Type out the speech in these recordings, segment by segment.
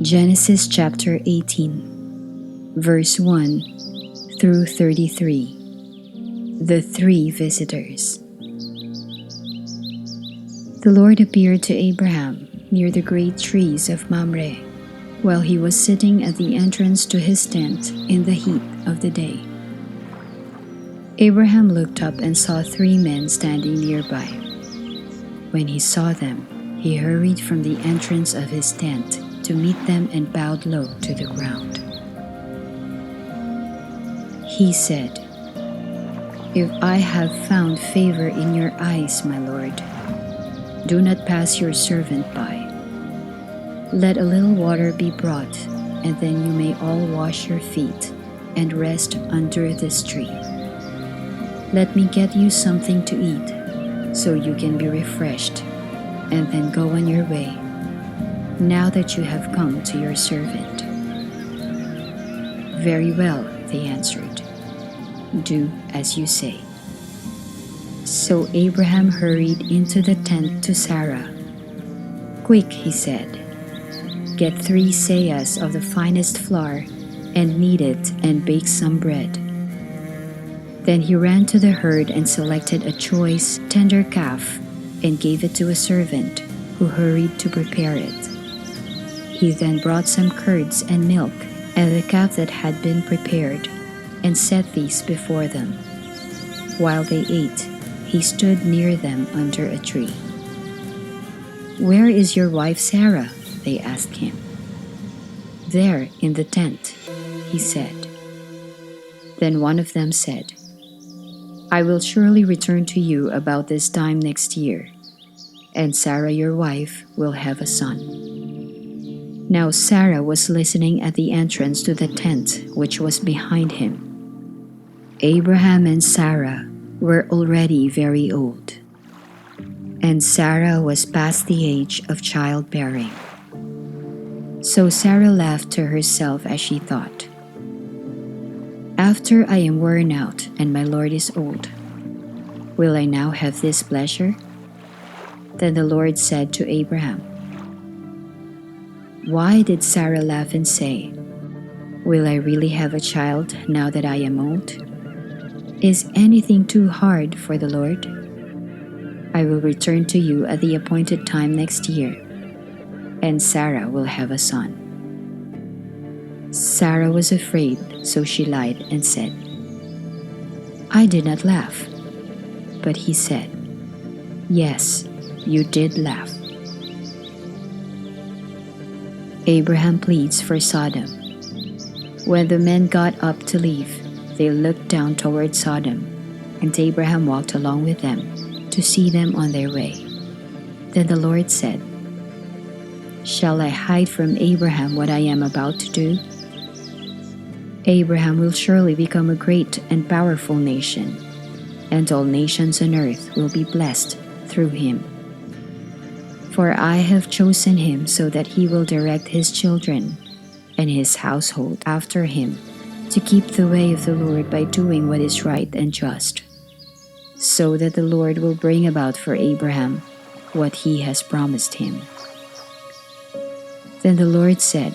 Genesis chapter 18, verse 1 through 33. The Three Visitors. The Lord appeared to Abraham near the great trees of Mamre, while he was sitting at the entrance to his tent in the heat of the day. Abraham looked up and saw three men standing nearby. When he saw them, he hurried from the entrance of his tent to meet them and bowed low to the ground. He said, "If I have found favor in your eyes, my Lord, do not pass your servant by. Let a little water be brought, and then you may all wash your feet and rest under this tree. Let me get you something to eat, so you can be refreshed, and then go on your way, now that you have come to your servant." "Very well," they answered. "Do as you say." So Abraham hurried into the tent to Sarah. "Quick," he said, "get 3 seahs of the finest flour and knead it and bake some bread." Then he ran to the herd and selected a choice, tender calf and gave it to a servant who hurried to prepare it. He then brought some curds and milk and the calf that had been prepared and set these before them. While they ate, he stood near them under a tree. "Where is your wife Sarah?" they asked him. "There in the tent," he said. Then one of them said, "I will surely return to you about this time next year, and Sarah your wife will have a son." Now Sarah was listening at the entrance to the tent which was behind him. Abraham and Sarah were already very old, and Sarah was past the age of childbearing. So Sarah laughed to herself as she thought, "After I am worn out and my Lord is old, will I now have this pleasure?" Then the Lord said to Abraham, "Why did Sarah laugh and say, 'Will I really have a child now that I am old?' Is anything too hard for the Lord? I will return to you at the appointed time next year, and Sarah will have a son." Sarah was afraid, so she lied and said, "I did not laugh." But he said, "Yes, you did laugh." Abraham pleads for Sodom. When the men got up to leave, they looked down toward Sodom, and Abraham walked along with them to see them on their way. Then the Lord said, "Shall I hide from Abraham what I am about to do? Abraham will surely become a great and powerful nation, and all nations on earth will be blessed through him. For I have chosen him so that he will direct his children and his household after him to keep the way of the Lord by doing what is right and just, so that the Lord will bring about for Abraham what he has promised him." Then the Lord said,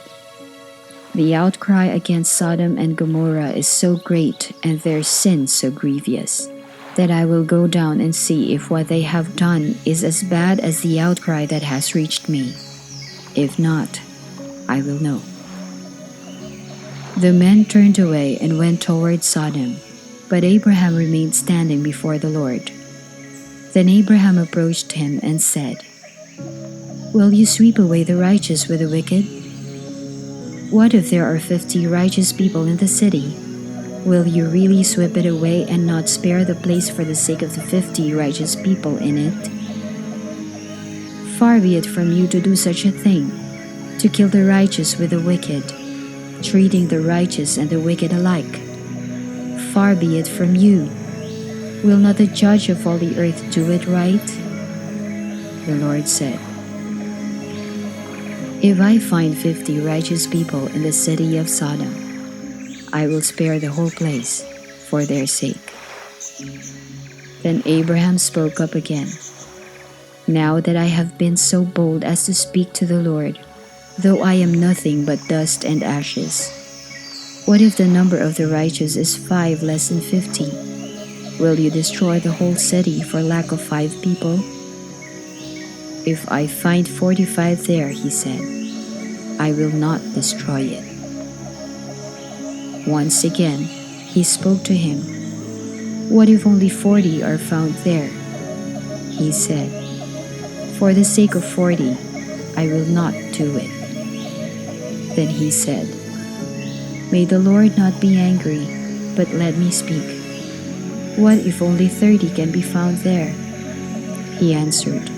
"The outcry against Sodom and Gomorrah is so great and their sin so grievous, that I will go down and see if what they have done is as bad as the outcry that has reached me. If not, I will know." The men turned away and went toward Sodom, but Abraham remained standing before the Lord. Then Abraham approached him and said, "Will you sweep away the righteous with the wicked? What if there are 50 righteous people in the city? Will you really sweep it away and not spare the place for the sake of the 50 righteous people in it? Far be it from you to do such a thing, to kill the righteous with the wicked, treating the righteous and the wicked alike. Far be it from you. Will not the judge of all the earth do it right?" The Lord said, "If I find 50 righteous people in the city of Sodom, I will spare the whole place for their sake." Then Abraham spoke up again, "Now that I have been so bold as to speak to the Lord, though I am nothing but dust and ashes. What if the number of the righteous is 5 less than 50? Will you destroy the whole city for lack of 5 people? If I find 45 there, he said, I will not destroy it. Once again, he spoke to him. What if only 40 are found there? He said, for the sake of 40, I will not do it. Then he said, may the Lord not be angry, but let me speak. What if only 30 can be found there? He answered,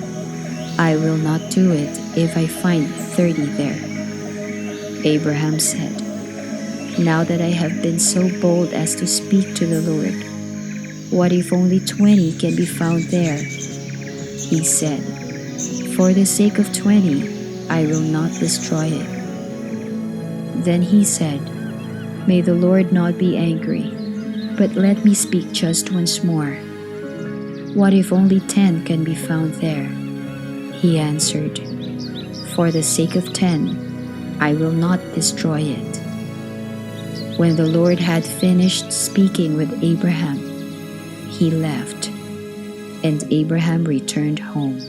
I will not do it if I find 30 there. Abraham said, now that I have been so bold as to speak to the Lord, what if only 20 can be found there? He said, for the sake of 20, I will not destroy it. Then he said, may the Lord not be angry, but let me speak just once more. What if only 10 can be found there? He answered, for the sake of 10, I will not destroy it. When the Lord had finished speaking with Abraham, he left, and Abraham returned home.